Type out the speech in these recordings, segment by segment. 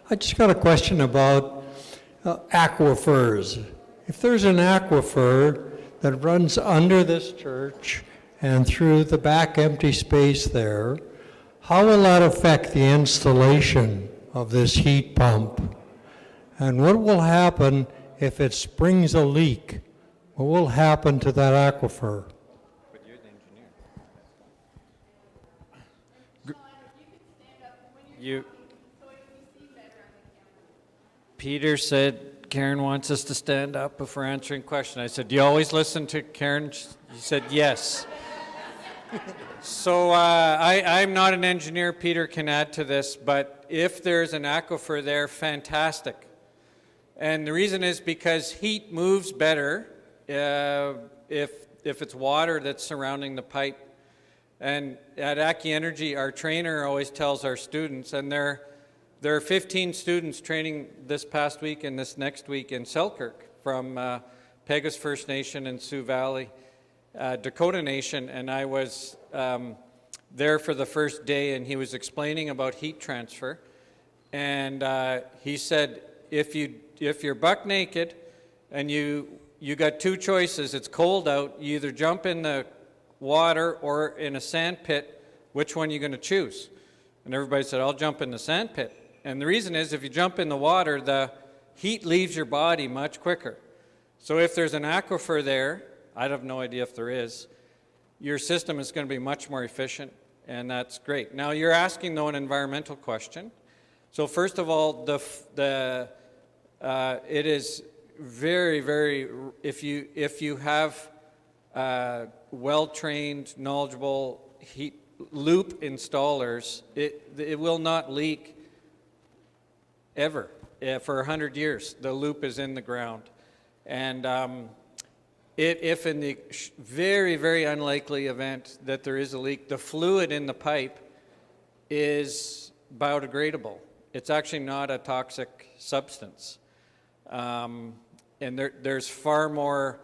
I just got a question about aquifers. If there's an aquifer that runs under this church and through the back empty space there, how will that affect the installation of this heat pump? And what will happen if it springs a leak? What will happen to that aquifer? But you're the engineer. Peter said Karen wants us to stand up before answering questions. I said, do you always listen to Karen? She said, yes. So I'm not an engineer. Peter can add to this, but if there's an aquifer there, fantastic. And the reason is because heat moves better if it's water that's surrounding the pipe. And at Aki Energy, our trainer always tells our students, and there are 15 students training this past week and this next week in Selkirk from Pegasus First Nation and Sioux Valley, Dakota Nation, and I was there for the first day, and he was explaining about heat transfer. And he said, if you're buck naked and you got two choices, it's cold out, you either jump in the water or in a sand pit, which one are you going to choose? And everybody said, I'll jump in the sand pit. And the reason is if you jump in the water, the heat leaves your body much quicker. So if there's an aquifer there, I have no idea if there is, your system is going to be much more efficient, and that's great. Now you're asking though an environmental question. So first of all, it is very, very, if you have well-trained, knowledgeable heat loop installers, it will not leak ever. For 100 years, the loop is in the ground. And if in the very, very unlikely event that there is a leak, the fluid in the pipe is biodegradable. It's actually not a toxic substance. And there's far more,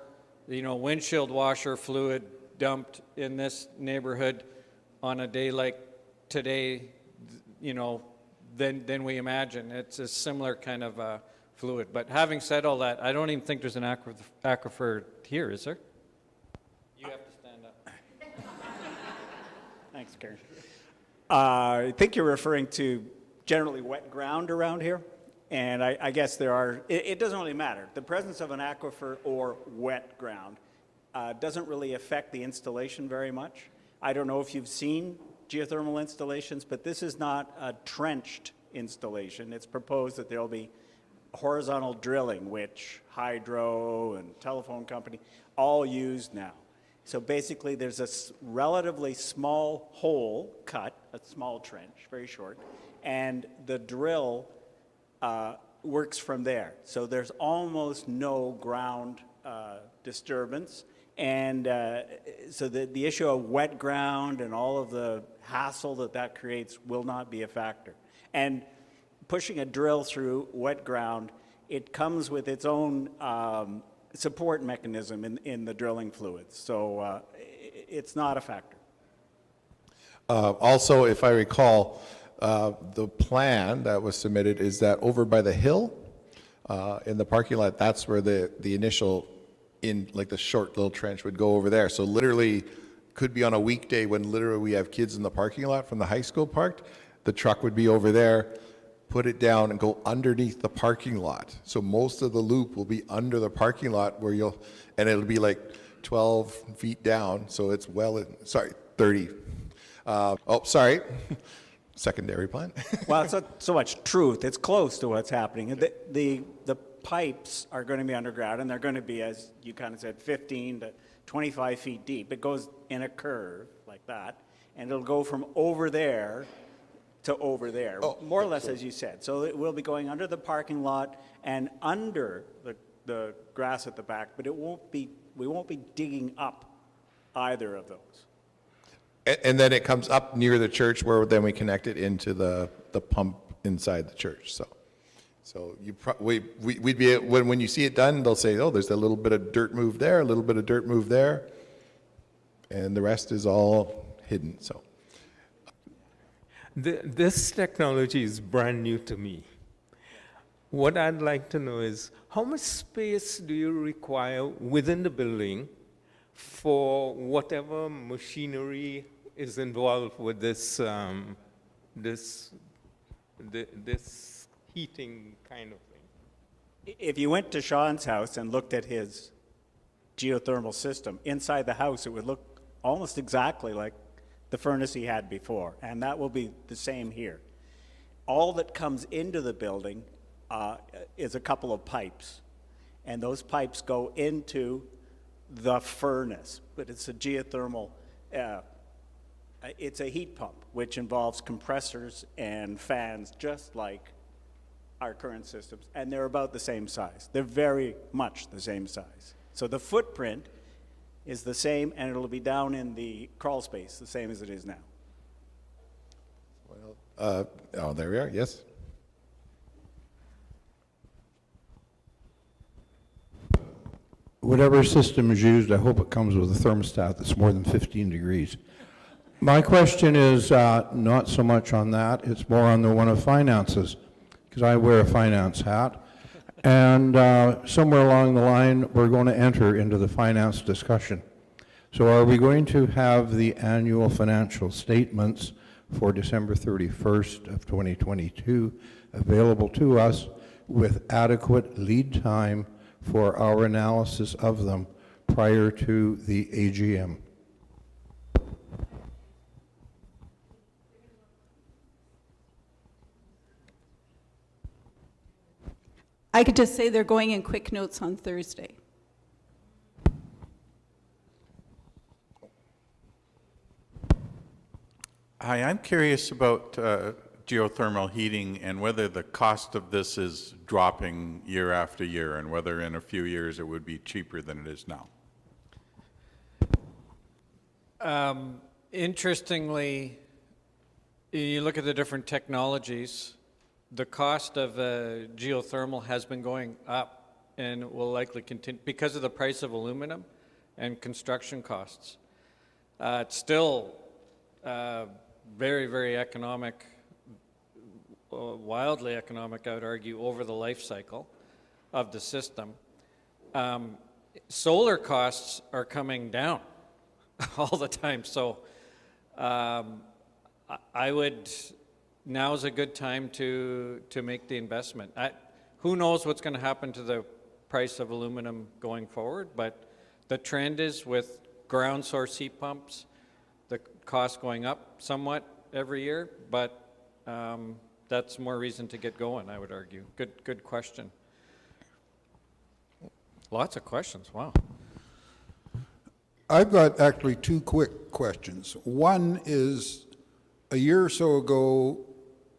windshield washer fluid dumped in this neighborhood on a day like today, than we imagine. It's a similar kind of fluid. But having said all that, I don't even think there's an aquifer here, is there? You have to stand up. Thanks, Karen. I think you're referring to generally wet ground around here. And I guess there are, it doesn't really matter. The presence of an aquifer or wet ground doesn't really affect the installation very much. I don't know if you've seen geothermal installations, but this is not a trenched installation. It's proposed that there'll be horizontal drilling, which hydro and telephone company all use now. So basically there's a relatively small hole cut, a small trench, very short, and the drill works from there. So there's almost no ground disturbance. And so the issue of wet ground and all of the hassle that creates will not be a factor. And pushing a drill through wet ground, it comes with its own support mechanism in the drilling fluids. So it's not a factor. Also, if I recall, the plan that was submitted is that over by the hill in the parking lot, that's where the initial, like the short little trench would go over there. So literally could be on a weekday when literally we have kids in the parking lot from the high school parked, the truck would be over there, put it down and go underneath the parking lot. So most of the loop will be under the parking lot where and it'll be like 12 feet down. So it's 30. Secondary plan. Well, it's not so much truth. It's close to what's happening. The pipes are going to be underground, and they're going to be, as you kind of said, 15 to 25 feet deep. It goes in a curve like that, and it'll go from over there to over there, more or less, as you said. So it will be going under the parking lot and under the grass at the back, but we won't be digging up either of those. And then it comes up near the church where then we connect it into the pump inside the church. So we'd be, when you see it done, they'll say, oh, there's a little bit of dirt move there, a little bit of dirt move there, and the rest is all hidden. So this technology is brand new to me. what I'd like to know is how much space do you require within the building for whatever machinery is involved with this this heating kind of thing? If you went to Sean's house and looked at his geothermal system, inside the house, it would look almost exactly like the furnace he had before, and that will be the same here. All that comes into the building is a couple of pipes, and those pipes go into the furnace, but it's a geothermal, it's a heat pump, which involves compressors and fans, just like our current systems, and they're about the same size. They're very much the same size. So the footprint is the same, and it'll be down in the crawl space, the same as it is now. Well, oh, there we are, yes. Whatever system is used, I hope it comes with a thermostat that's more than 15 degrees. My question is not so much on that, it's more on the one of finances, because I wear a finance hat. And somewhere along the line, we're going to enter into the finance discussion. So are we going to have the annual financial statements for December 31st of 2022 available to us with adequate lead time for our analysis of them prior to the AGM? I could just say they're going in quick notes on Thursday. Hi, I'm curious about geothermal heating and whether the cost of this is dropping year after year and whether in a few years it would be cheaper than it is now. Interestingly, you look at the different technologies, the cost of geothermal has been going up and will likely continue because of the price of aluminum and construction costs. It's still very, very economic, wildly economic, I would argue, over the life cycle of the system. Solar costs are coming down all the time, so I would, now's a good time to make the investment. Who knows what's going to happen to the price of aluminum going forward, but the trend is with ground source heat pumps, the cost going up somewhat every year, but that's more reason to get going, I would argue. Good question. Lots of questions, wow. I've got actually two quick questions. One is, a year or so ago,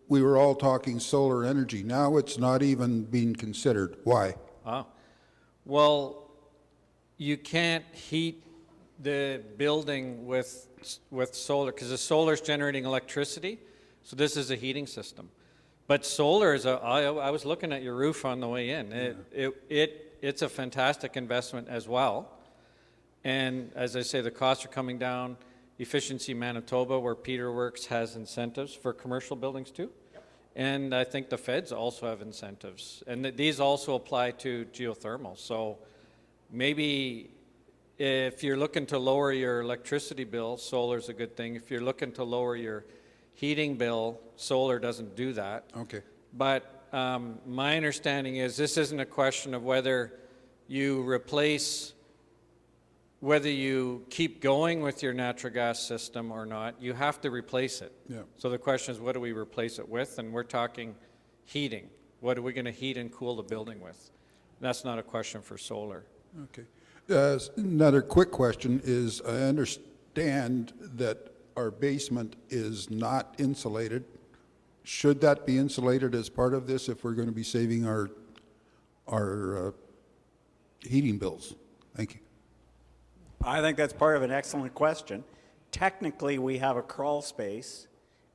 we were all talking solar energy. Now it's not even being considered. Why? Well, you can't heat the building with solar because the solar is generating electricity, so this is a heating system. But solar is I was looking at your roof on the way in. It's a fantastic investment as well. And as I say, the costs are coming down. Efficiency Manitoba, where Peter works, has incentives for commercial buildings too. Yep. And I think the feds also have incentives. And these also apply to geothermal. So maybe if you're looking to lower your electricity bill, solar is a good thing. If you're looking to lower your heating bill, solar doesn't do that. Okay. But my understanding is this isn't a question of whether you whether you keep going with your natural gas system or not, you have to replace it. Yeah. So the question is, what do we replace it with? And we're talking heating. What are we going to heat and cool the building with? That's not a question for solar. Okay. Another quick question is, I understand that our basement is not insulated. Should that be insulated as part of this if we're going to be saving our heating bills? Thank you. I think that's part of an excellent question. Technically, we have a crawl space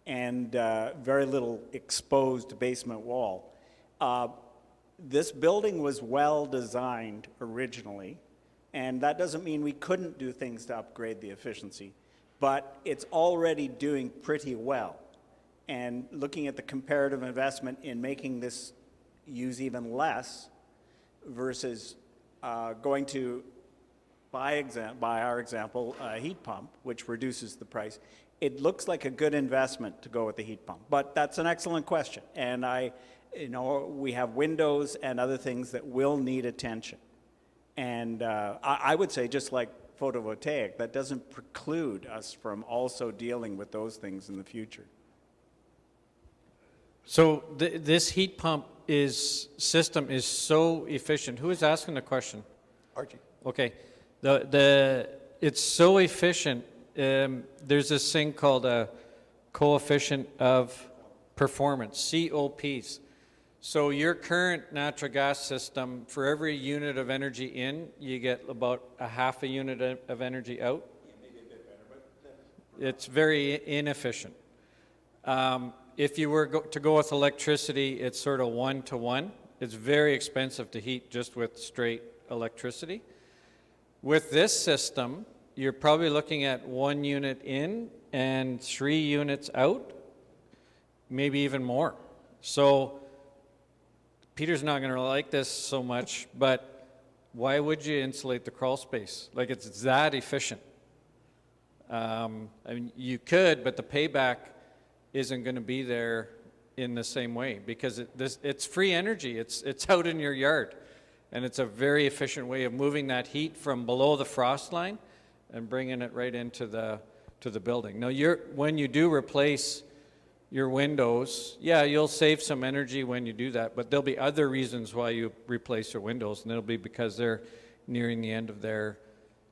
and very little exposed basement wall. This building was well designed originally, and that doesn't mean we couldn't do things to upgrade the efficiency, but it's already doing pretty well. And looking at the comparative investment in making this use even less versus going to, by our example, a heat pump, which reduces the price. It looks like a good investment to go with the heat pump, but that's an excellent question. And we have windows and other things that will need attention. And I would say, just like photovoltaic, that doesn't preclude us from also dealing with those things in the future. So this heat pump system is so efficient. Who is asking the question? Archie. Okay. It's so efficient. There's this thing called a coefficient of performance, COPs. So your current natural gas system, for every unit of energy in, you get about a half a unit of energy out. It's very inefficient. If you were to go with electricity, it's sort of 1-to-1. It's very expensive to heat just with straight electricity. With this system, you're probably looking at 1 unit in and 3 units out, maybe even more. So Peter's not going to like this so much, but why would you insulate the crawl space? Like, it's that efficient. I mean, you could, but the payback isn't going to be there in the same way, because it's free energy. It's out in your yard, and it's a very efficient way of moving that heat from below the frost line and bringing it right into the building. Now, when you do replace your windows, yeah, you'll save some energy when you do that, but there'll be other reasons why you replace your windows, and it'll be because they're nearing the end of their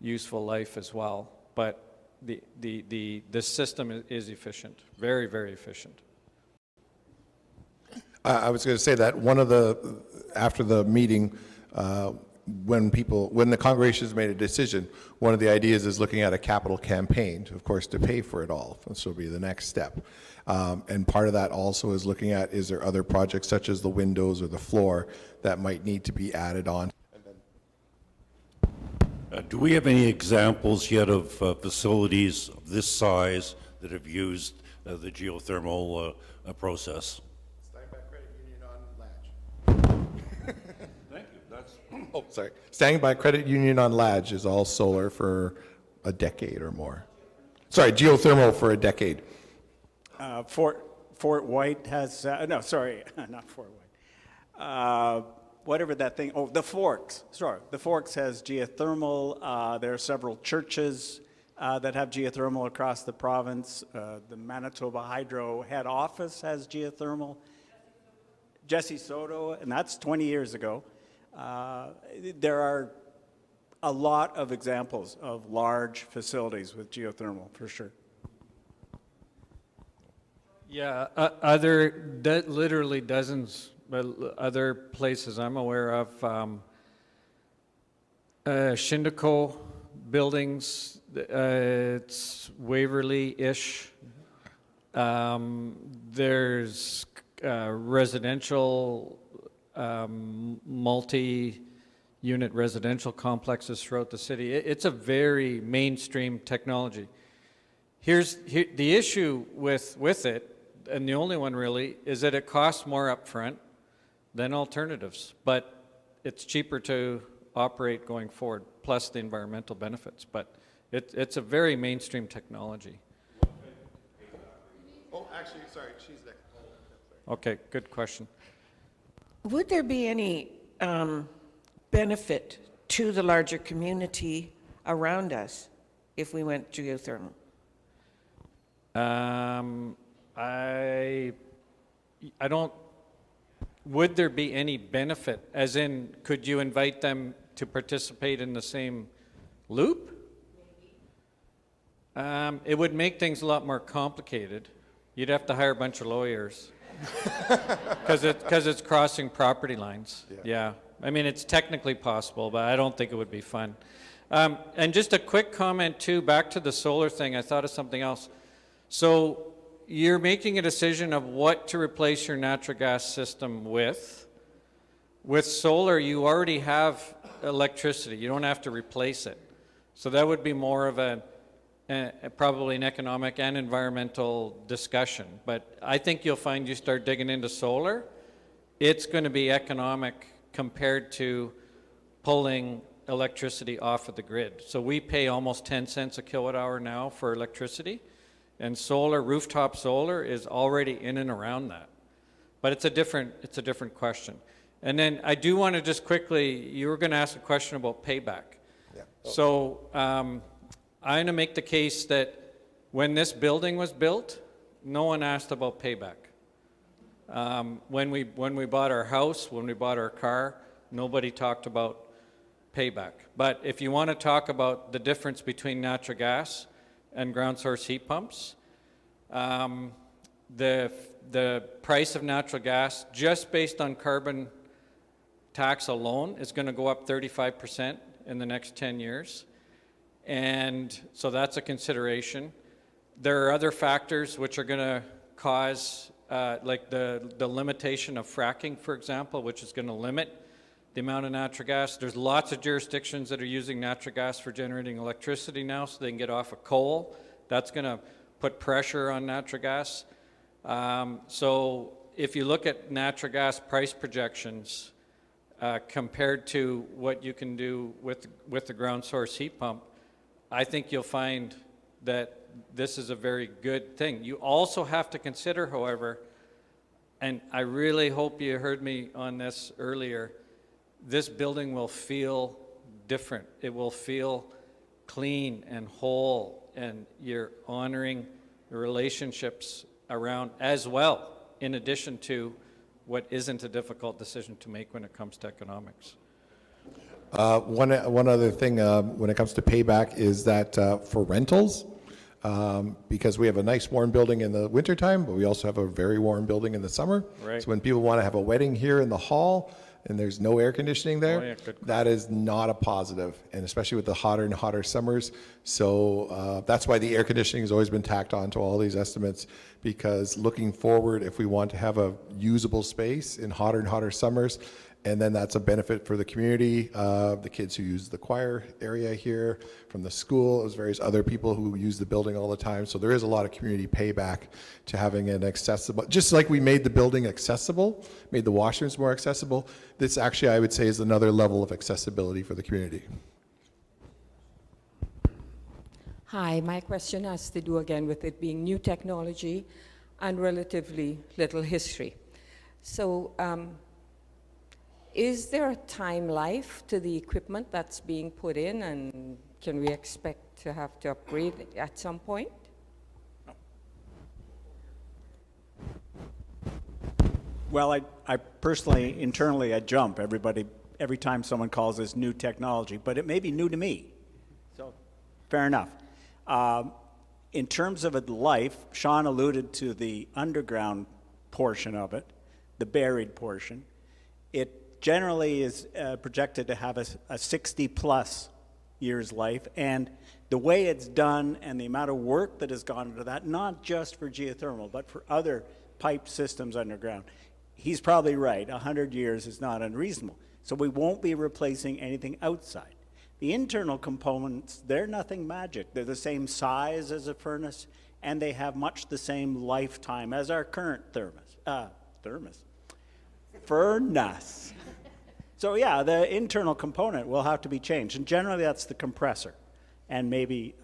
useful life as well. But the system is efficient, very, very efficient. I was going to say that after the meeting, when the congregations made a decision, one of the ideas is looking at a capital campaign, of course, to pay for it all. This will be the next step. And part of that also is looking at, is there other projects such as the windows or the floor that might need to be added on? Do we have any examples yet of facilities of this size that have used the geothermal process? Standing by Credit Union on Ladge. Thank you. That's Oh, sorry. Standing by Credit Union on Ladge is all solar for a decade or more. Sorry, geothermal for a decade. Fort White has, no, sorry, not Fort White. Whatever that thing, the Forks, sorry. The Forks has geothermal. There are several churches that have geothermal across the province. The Manitoba Hydro head office has geothermal. Jesse Soto, and that's 20 years ago. There are a lot of examples of large facilities with geothermal, for sure. Yeah, literally dozens, but other places I'm aware of, Shindico buildings, it's Waverly-ish. There's residential, multi-unit residential complexes throughout the city. It's a very mainstream technology. Here's the issue with it, and the only one really, is that it costs more upfront than alternatives, but it's cheaper to operate going forward, plus the environmental benefits. But it's a very mainstream technology. Oh, actually, sorry, she's next. Okay, good question. Would there be any benefit to the larger community around us if we went geothermal? I don't, would there be any benefit? As in, could you invite them to participate in the same loop? It would make things a lot more complicated. You'd have to hire a bunch of lawyers. Because it's crossing property lines. Yeah. I mean, it's technically possible, but I don't think it would be fun. And just a quick comment, too, back to the solar thing. I thought of something else. So you're making a decision of what to replace your natural gas system with. With solar, you already have electricity. You don't have to replace it. So that would be more of probably an economic and environmental discussion. But I think you'll find you start digging into solar, it's going to be economic compared to pulling electricity off of the grid. So we pay almost 10 cents a kilowatt hour now for electricity, and solar, rooftop solar, is already in and around that. But it's a different question. And then I do want to just quickly, you were going to ask a question about payback. Yeah. So I'm going to make the case that when this building was built, no one asked about payback. When we bought our house, when we bought our car, nobody talked about payback. But if you want to talk about the difference between natural gas and ground source heat pumps, the price of natural gas, just based on carbon tax alone, is going to go up 35% in the next 10 years. And so that's a consideration. There are other factors which are going to cause, like the limitation of fracking, for example, which is going to limit the amount of natural gas. There's lots of jurisdictions that are using natural gas for generating electricity now so they can get off of coal. That's going to put pressure on natural gas. So if you look at natural gas price projections compared to what you can do with the ground source heat pump, I think you'll find that this is a very good thing. You also have to consider, however, and I really hope you heard me on this earlier, this building will feel different. It will feel clean and whole, and you're honoring the relationships around as well, in addition to what isn't a difficult decision to make when it comes to economics. One other thing when it comes to payback is that for rentals, because we have a nice warm building in the wintertime, but we also have a very warm building in the summer. Right. So when people want to have a wedding here in the hall and there's no air conditioning there, yeah, good. that is not a positive, and especially with the hotter and hotter summers. So that's why the air conditioning has always been tacked on to all these estimates, because looking forward, if we want to have a usable space in hotter and hotter summers, and then that's a benefit for the community, the kids who use the choir area here, from the school, as various other people who use the building all the time. So there is a lot of community payback to having an accessible, just like we made the building accessible, made the washrooms more accessible, this actually, I would say, is another level of accessibility for the community. Hi, my question has to do again with it being new technology and relatively little history. So, is there a time life to the equipment that's being put in, and can we expect to have to upgrade at some point? Well, I personally, internally, I jump every time someone calls this new technology, but it may be new to me. So, fair enough. In terms of its life, Sean alluded to the underground portion of it, the buried portion. It generally is projected to have a 60-plus years life, and the way it's done and the amount of work that has gone into that, not just for geothermal, but for other pipe systems underground, he's probably right. 100 years is not unreasonable. So we won't be replacing anything outside. The internal components, they're nothing magic. They're the same size as a furnace, and they have much the same lifetime as our current furnace. So yeah, the internal component will have to be changed, and generally that's the compressor. And maybe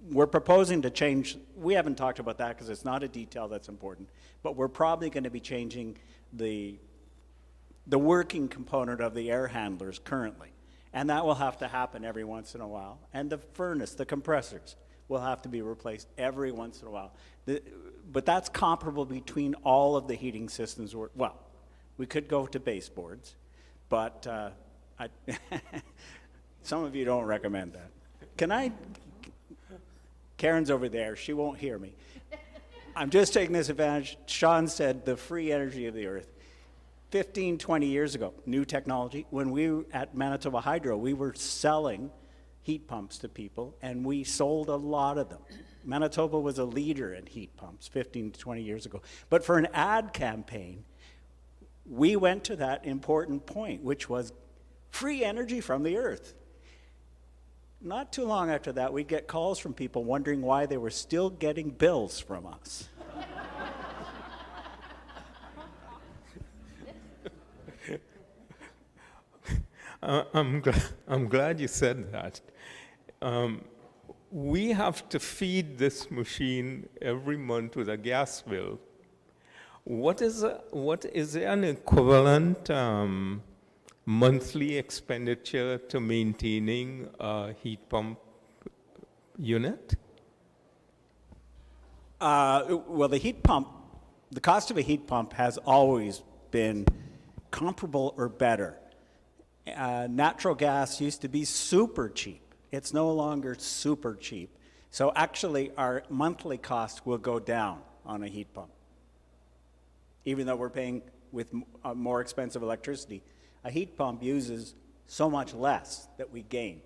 we're proposing to change, we haven't talked about that because it's not a detail that's important, but we're probably going to be changing the working component of the air handlers currently. And that will have to happen every once in a while. And the furnace, the compressors, will have to be replaced every once in a while. But that's comparable between all of the heating systems. Well, we could go to baseboards, but some of you don't recommend that. Can I? Karen's over there. She won't hear me. I'm just taking this advantage. Sean said the free energy of the earth. 15, 20 years ago, new technology, when we were at Manitoba Hydro, we were selling heat pumps to people, and we sold a lot of them. Manitoba was a leader in heat pumps 15 to 20 years ago. But for an ad campaign, we went to that important point, which was free energy from the earth. Not too long after that, we'd get calls from people wondering why they were still getting bills from us. I'm glad you said that. We have to feed this machine every month with a gas bill. What is there an equivalent monthly expenditure to maintaining a heat pump unit? Well, the cost of a heat pump has always been comparable or better. Natural gas used to be super cheap. It's no longer super cheap. So actually, our monthly cost will go down on a heat pump, even though we're paying with more expensive electricity. A heat pump uses so much less that we gain.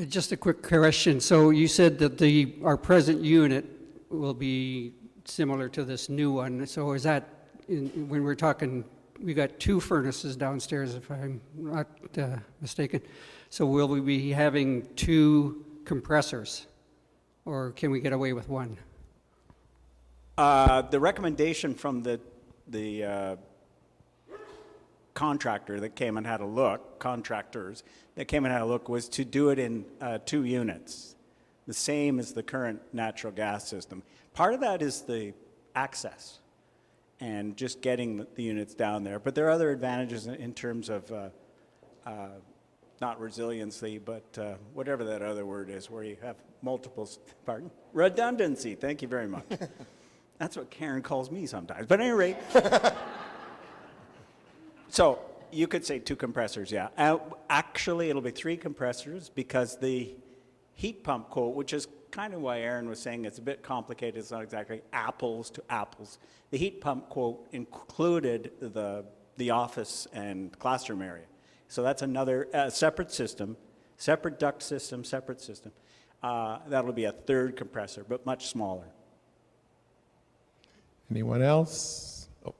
Just a quick question. So you said that our present unit will be similar to this new one. So is that, when we're talking, we got 2 furnaces downstairs, if I'm not mistaken. So will we be having 2 compressors, or can we get away with 1? The recommendation from the contractors that came and had a look, was to do it in 2 units, the same as the current natural gas system. Part of that is the access and just getting the units down there. But there are other advantages in terms of not resiliency, but whatever that other word is, where you have redundancy. Thank you very much. That's what Karen calls me sometimes. But at any rate, so you could say 2 compressors, yeah. Actually, it'll be 3 compressors, because the heat pump quote, which is kind of why Aaron was saying it's a bit complicated, it's not exactly apples to apples. The heat pump quote included the office and classroom area. So that's another separate system, separate duct system, separate system. That'll be a 3rd compressor, but much smaller. Anyone else? Oh.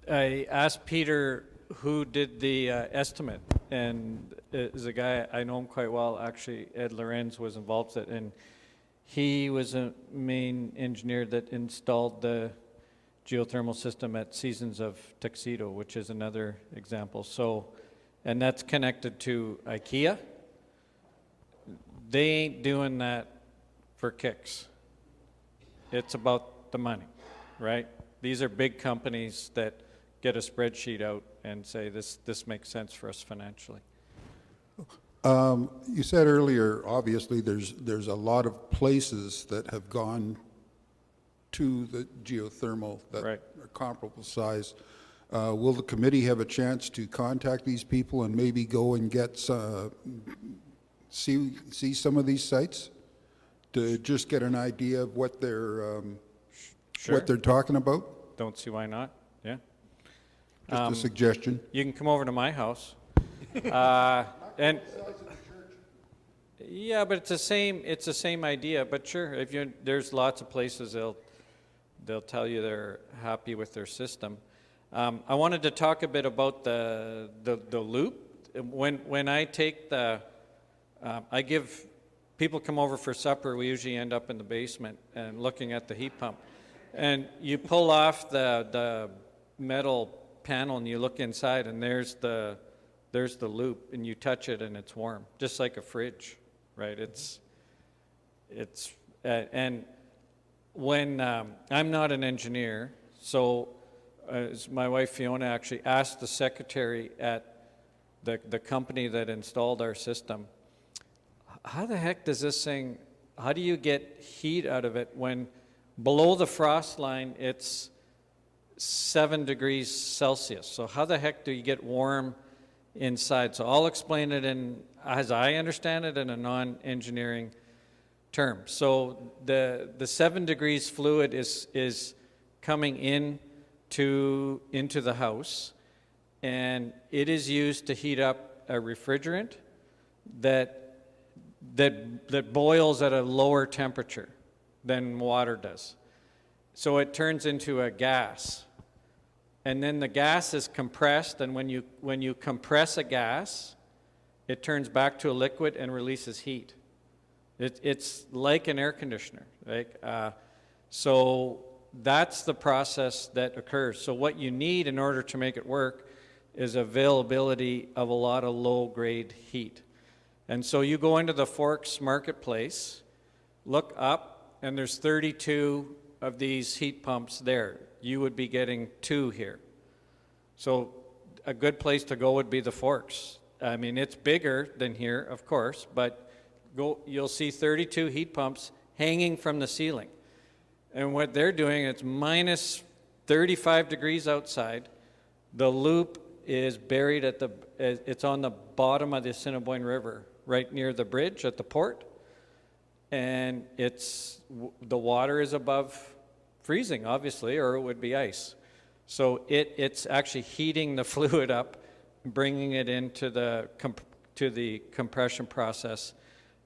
I asked Peter who did the estimate, and is a guy, I know him quite well, actually. Ed Lorenz was involved with it, and he was a main engineer that installed the geothermal system at Seasons of Tuxedo, which is another example. So, and that's connected to IKEA. They ain't doing that for kicks. It's about the money, right? These are big companies that get a spreadsheet out and say, this makes sense for us financially. You said earlier, obviously, there's a lot of places that have gone to the geothermal that Right. are comparable size. Will the committee have a chance to contact these people and maybe go and get see some of these sites to just get an idea of what they're Sure. what they're talking about? Don't see why not, yeah. Just a suggestion. You can come over to my house. And yeah, but it's the same idea. But sure, there's lots of places they'll tell you they're happy with their system. I wanted to talk a bit about the loop. When I take I give people come over for supper. We usually end up in the basement and looking at the heat pump, and you pull off the metal panel and you look inside, and there's the loop, and you touch it and it's warm, just like a fridge, right? And when I'm not an engineer, so my wife Fiona actually asked the secretary at the company that installed our system, how the heck does this thing, how do you get heat out of it when below the frost line it's 7 degrees Celsius? So how the heck do you get warm inside? So I'll explain it as I understand it, in a non-engineering term. So the 7 degrees fluid is coming into the house, and it is used to heat up a refrigerant that boils at a lower temperature than water does. So it turns into a gas. And then the gas is compressed, and when you compress a gas, it turns back to a liquid and releases heat. It's like an air conditioner. So that's the process that occurs. So what you need in order to make it work is availability of a lot of low-grade heat. And so you go into the Forks Marketplace, look up, and there's 32 of these heat pumps there. You would be getting 2 here. So a good place to go would be the Forks. I mean, it's bigger than here, of course, but you'll see 32 heat pumps hanging from the ceiling. And what they're doing, it's minus 35 degrees outside. The loop is buried it's on the bottom of the Assiniboine River, right near the bridge at the port. And the water is above freezing, obviously, or it would be ice. So it's actually heating the fluid up, bringing it into the compression process,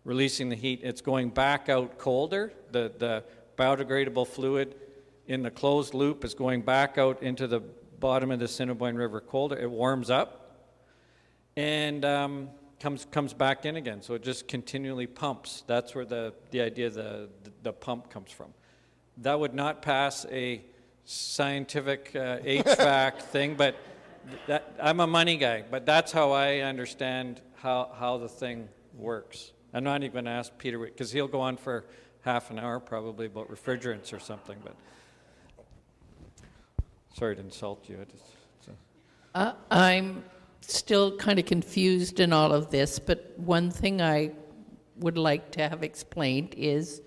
releasing the heat. It's going back out colder. The biodegradable fluid in the closed loop is going back out into the bottom of the Assiniboine River colder. It warms up and comes back in again. So it just continually pumps. That's where the idea of the pump comes from. That would not pass a scientific HVAC thing, but I'm a money guy, but that's how I understand how the thing works. I'm not even going to ask Peter, because he'll go on for half an hour probably about refrigerants or something, but sorry to insult you. I'm still kind of confused in all of this, but one thing I would like to have explained is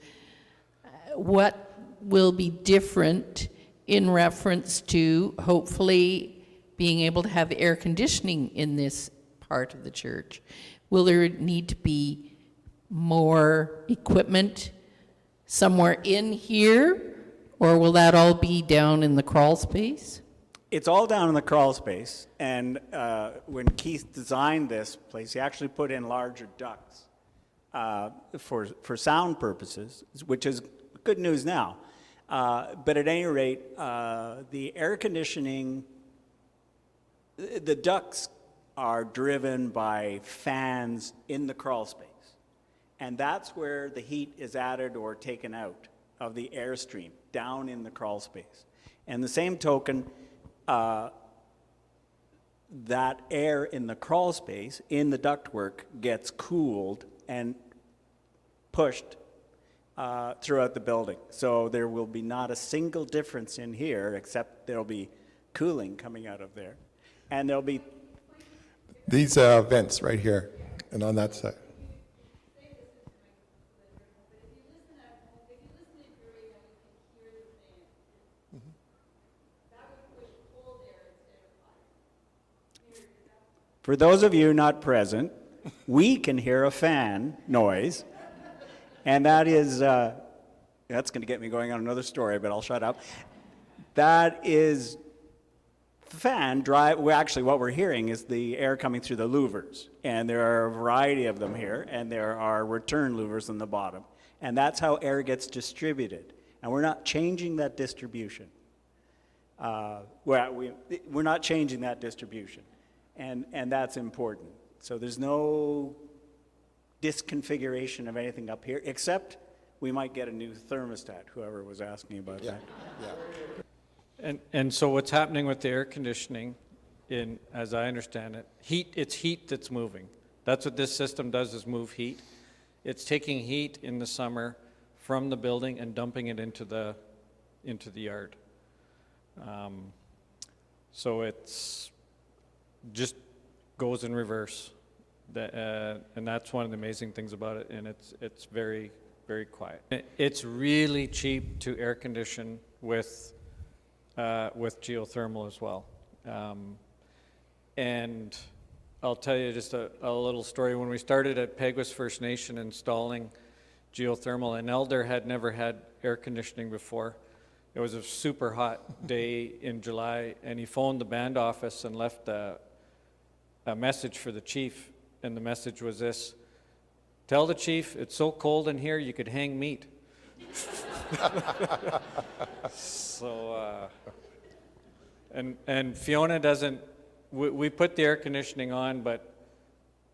what will be different in reference to hopefully being able to have air conditioning in this part of the church. Will there need to be more equipment somewhere in here, or will that all be down in the crawl space? It's all down in the crawl space, and when Keith designed this place, he actually put in larger ducts for sound purposes, which is good news now. But at any rate, the air conditioning, the ducts are driven by fans in the crawl space. And that's where the heat is added or taken out of the airstream, down in the crawl space. And the same token, that air in the crawl space, in the ductwork, gets cooled and pushed throughout the building. So there will be not a single difference in here, except there'll be cooling coming out of there. And there'll be These vents right here and on that side. For those of you not present, we can hear a fan noise, and that is, that's going to get me going on another story, but I'll shut up. That is the fan drive. Well, actually, what we're hearing is the air coming through the louvers, and there are a variety of them here, and there are return louvers on the bottom, and that's how air gets distributed. And we're not changing that distribution. We're not changing that distribution. And that's important. So there's no disconfiguration of anything up here, except we might get a new thermostat, whoever was asking about that. Yeah. And so what's happening with the air conditioning, as I understand it, it's heat that's moving. That's what this system does, is move heat. It's taking heat in the summer from the building and dumping it into the yard. So it's just goes in reverse, and that's one of the amazing things about it. And it's very, very quiet. It's really cheap to air condition with geothermal as well. And I'll tell you just a little story. When we started at Peguis First Nation installing geothermal, an elder had never had air conditioning before. It was a super hot day in July, and he phoned the band office and left a message for the chief, and the message was this: tell the chief it's so cold in here you could hang meat. So, and Fiona doesn't, we put the air conditioning on, but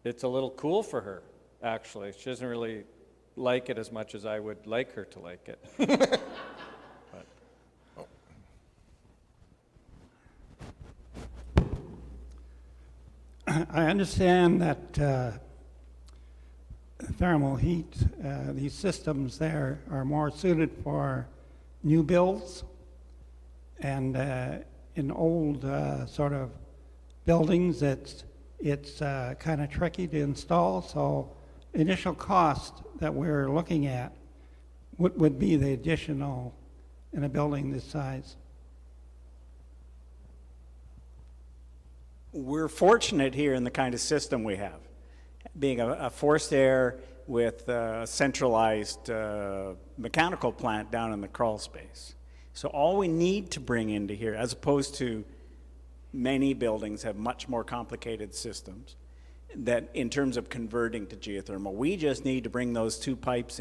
it's a little cool for her, actually. She doesn't really like it as much as I would like her to like it. understand that thermal heat, these systems there are more suited for new builds, and in old sort of buildings, it's kind of tricky to install. So initial cost that we're looking at, what would be the additional in a building this size? We're fortunate here in the kind of system we have, being a forced air with a centralized mechanical plant down in the crawl space. So all we need to bring into here, as opposed to many buildings have much more complicated systems, that in terms of converting to geothermal, we just need to bring those two pipes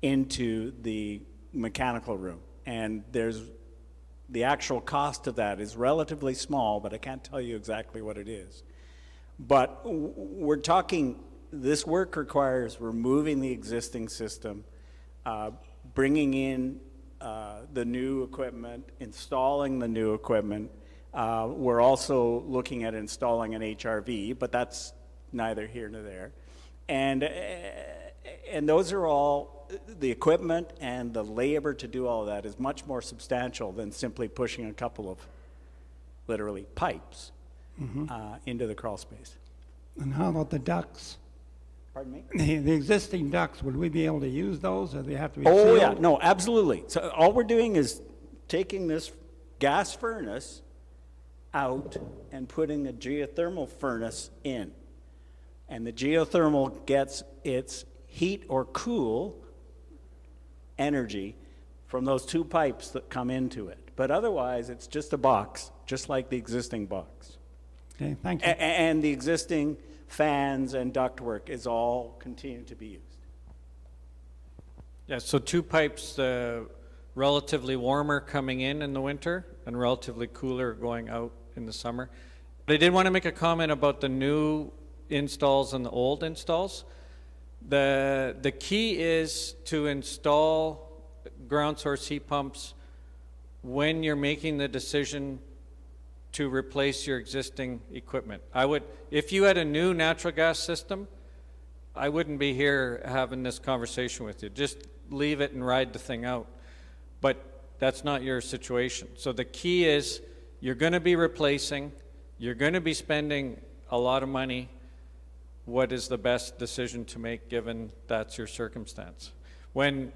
into the mechanical room. And the actual cost of that is relatively small, but I can't tell you exactly what it is. But we're talking, this work requires removing the existing system, bringing in the new equipment, installing the new equipment. We're also looking at installing an HRV, but that's neither here nor there. And those are all, the equipment and the labor to do all of that is much more substantial than simply pushing a couple of, literally, pipes into the crawl space. And how about the ducts? Pardon me? The existing ducts, would we be able to use those, or do they have to be Oh, sealed? yeah, no, absolutely. So all we're doing is taking this gas furnace out and putting a geothermal furnace in. And the geothermal gets its heat or cool energy from those two pipes that come into it. But otherwise, it's just a box, just like the existing box. Okay, thank you. And the existing fans and ductwork is all continuing to be used. Yeah, so two pipes, relatively warmer coming in the winter and relatively cooler going out in the summer. But I did want to make a comment about the new installs and the old installs. The key is to install ground source heat pumps when you're making the decision to replace your existing equipment. If you had a new natural gas system, I wouldn't be here having this conversation with you. Just leave it and ride the thing out. But that's not your situation. So the key is you're going to be replacing, you're going to be spending a lot of money. What is the best decision to make given that's your circumstance? When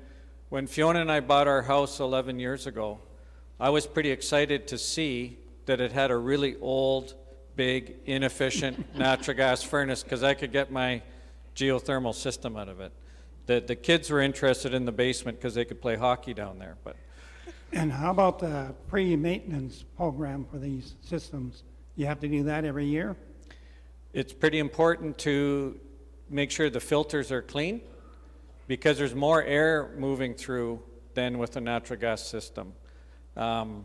Fiona and I bought our house 11 years ago, I was pretty excited to see that it had a really old, big, inefficient natural gas furnace because I could get my geothermal system out of it. The kids were interested in the basement because they could play hockey down there. But And how about the pre-maintenance program for these systems? You have to do that every year? it's pretty important to make sure the filters are clean because there's more air moving through than with a natural gas system. The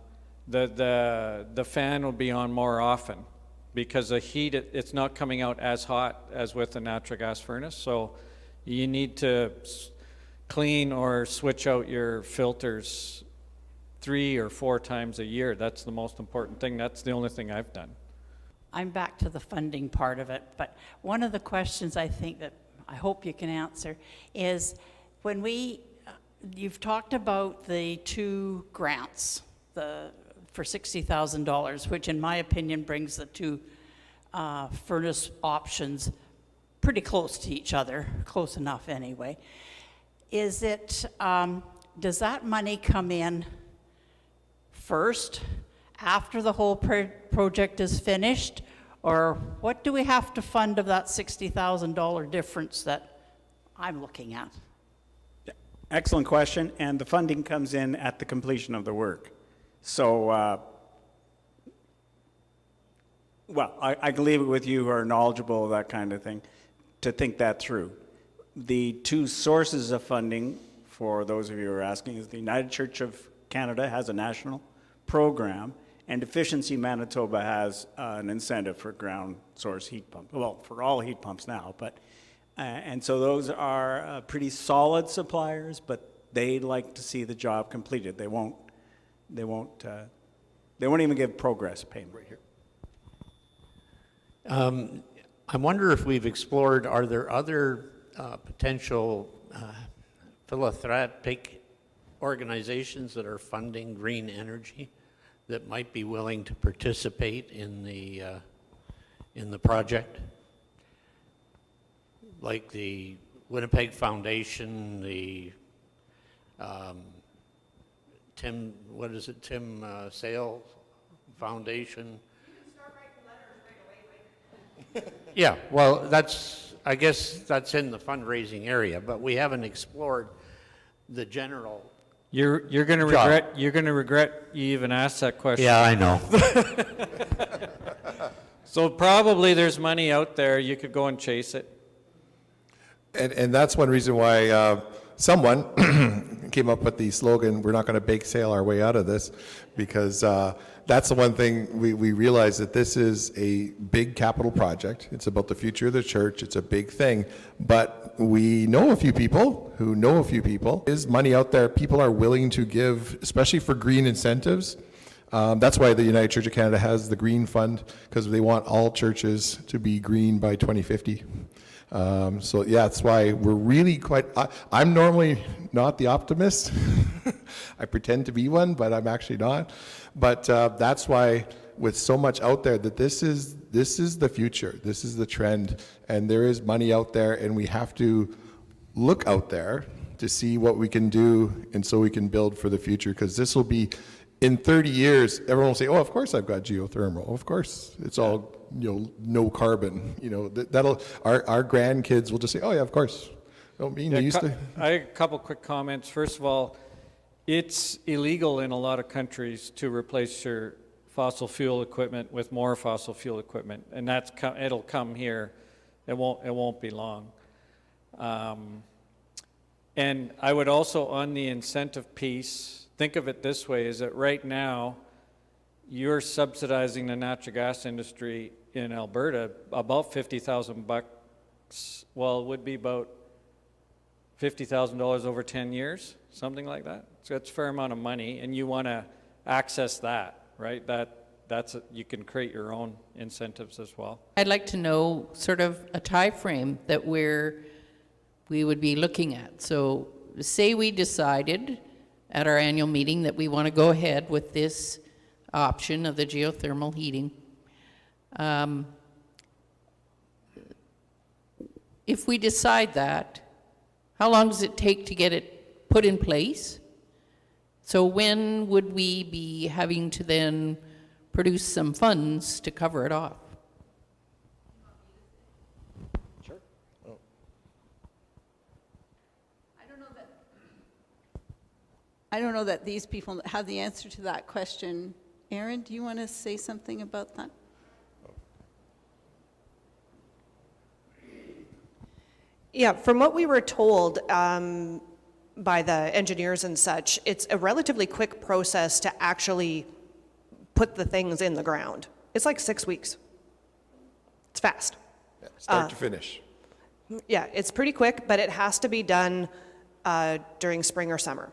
fan will be on more often because the heat, it's not coming out as hot as with a natural gas furnace. So you need to clean or switch out your filters 3 or 4 times a year. That's the most important thing. That's the only thing I've done. I'm back to the funding part of it, but one of the questions I think that I hope you can answer is when you've talked about the 2 grants, for $60,000, which in my opinion brings the 2 furnace options pretty close to each other, close enough anyway. Is it, does that money come in first, after the whole project is finished, or what do we have to fund of that $60,000 difference that I'm looking at? Excellent question, and the funding comes in at the completion of the work. So, well, I can leave it with you who are knowledgeable of that kind of thing to think that through. The 2 sources of funding, for those of you who are asking, is the United Church of Canada has a national program, and Efficiency Manitoba has an incentive for ground source heat pumps. Well, for all heat pumps now, but and so those are pretty solid suppliers, but they like to see the job completed. They won't even give progress payment. Right here. I wonder if we've explored, are there other potential philanthropic organizations that are funding green energy that might be willing to participate in the project? Like the Winnipeg Foundation, the Tim Sale Foundation. Yeah, well, I guess that's in the fundraising area, but we haven't explored the general. You're going to regret you even asked that question. Yeah, I know. So probably there's money out there. You could go and chase it. And that's one reason why someone came up with the slogan, we're not going to bake sale our way out of this, because that's the one thing we realize, that this is a big capital project. It's about the future of the church. It's a big thing. But we know a few people who know a few people. There's money out there. People are willing to give, especially for green incentives. That's why the United Church of Canada has the Green Fund, because they want all churches to be green by 2050. So yeah, that's why we're really I'm normally not the optimist. I pretend to be one, but I'm actually not. But that's why, with so much out there, that this is the future. This is the trend, and there is money out there, and we have to look out there to see what we can do, and so we can build for the future. Because this will be, in 30 years, everyone will say, "Oh, of course I've got geothermal. Of course, it's all no carbon." That'll our grandkids will just say, "Oh yeah, of course." Don't mean they used to. I have a couple quick comments. First of all, it's illegal in a lot of countries to replace your fossil fuel equipment with more fossil fuel equipment, and it'll come here. It won't be long. And I would also, on the incentive piece, think of it this way: is that right now you're subsidizing the natural gas industry in Alberta about $50,000. Well, it would be about $50,000 over 10 years, something like that. So that's a fair amount of money, and you want to access that, right? You can create your own incentives as well. I'd like to know sort of a time frame that we would be looking at. So say we decided at our annual meeting that we want to go ahead with this option of the geothermal heating. If we decide that, how long does it take to get it put in place? So when would we be having to then produce some funds to cover it off? Sure. Oh. I don't know that these people have the answer to that question. Aaron, do you want to say something about that? Yeah, from what we were told by the engineers and such, it's a relatively quick process to actually put the things in the ground. It's like 6 weeks. It's fast. Yeah, start to finish. Yeah, it's pretty quick, but it has to be done during spring or summer.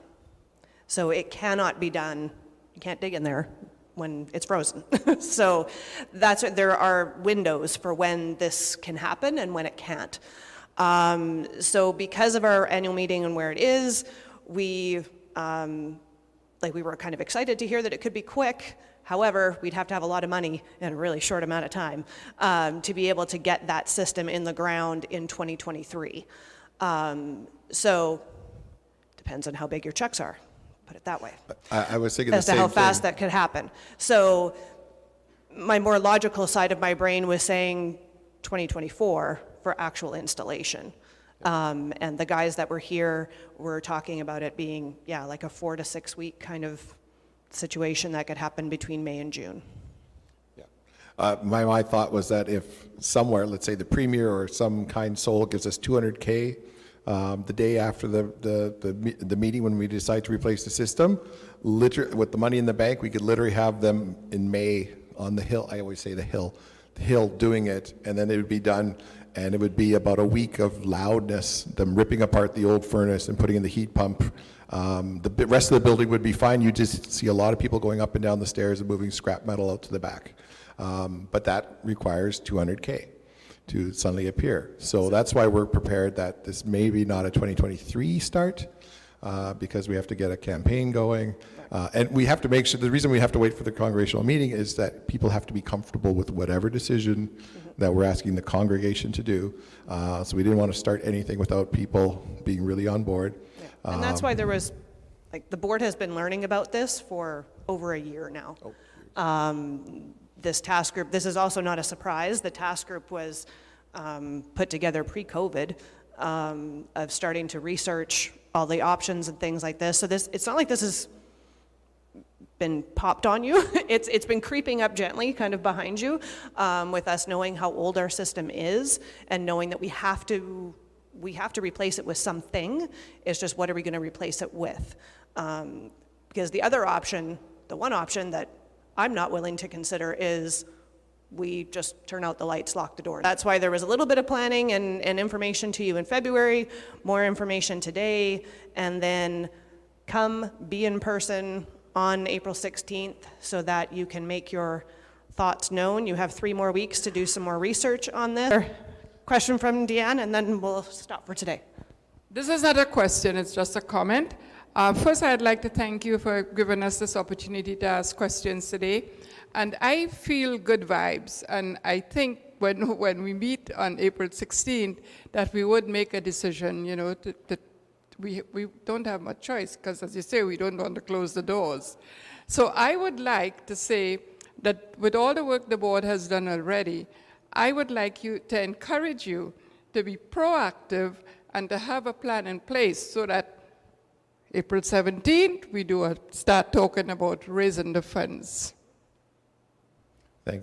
So it cannot be done, you can't dig in there when it's frozen. So there are windows for when this can happen and when it can't. So because of our annual meeting and where it is, we were kind of excited to hear that it could be quick. However, we'd have to have a lot of money in a really short amount of time to be able to get that system in the ground in 2023. So depends on how big your checks are, put it that way. I was thinking the as to same how thing. fast that could happen. So my more logical side of my brain was saying 2024 for actual installation. And the guys that were here were talking about it being, like a 4 to 6 week kind of situation that could happen between May and June. Yeah. My thought was that if somewhere, let's say the Premier or some kind soul gives us $200K the day after the meeting when we decide to replace the system, with the money in the bank, we could literally have them in May on the hill. I always say the hill doing it, and then it would be done. And it would be about a week of loudness, them ripping apart the old furnace and putting in the heat pump. The rest of the building would be fine. You just see a lot of people going up and down the stairs and moving scrap metal out to the back. But that requires $200K. to suddenly appear. So that's why we're prepared that this may be not a 2023 start, because we have to get a campaign going. And we have to make sure, the reason we have to wait for the congregational meeting is that people have to be comfortable with whatever decision that we're asking the congregation to do. So we didn't want to start anything without people being really on board. And that's why there was, like, the board has been learning about this for over a year now. This task group, this is also not a surprise. The task group was put together pre-COVID, of starting to research all the options and things like this. So this, it's not like this has been popped on you. It's been creeping up gently, kind of behind you, with us knowing how old our system is and knowing that we have to replace it with something. It's just, what are we going to replace it with? Because the other option, the one option that I'm not willing to consider, is we just turn out the lights, lock the door. That's why there was a little bit of planning and information to you in February, more information today, and then come be in person on April 16th so that you can make your thoughts known. You have 3 more weeks to do some more research on this. Question from Deanne, and then we'll stop for today. This is not a question, it's just a comment. First, I'd like to thank you for giving us this opportunity to ask questions today. And I feel good vibes, and I think when we meet on April 16th, that we would make a decision, you know, that we don't have much choice, because as you say, we don't want to close the doors. So I would like to say that with all the work the board has done already, I would like you to encourage you to be proactive and to have a plan in place so that April 17th, we start talking about raising the funds.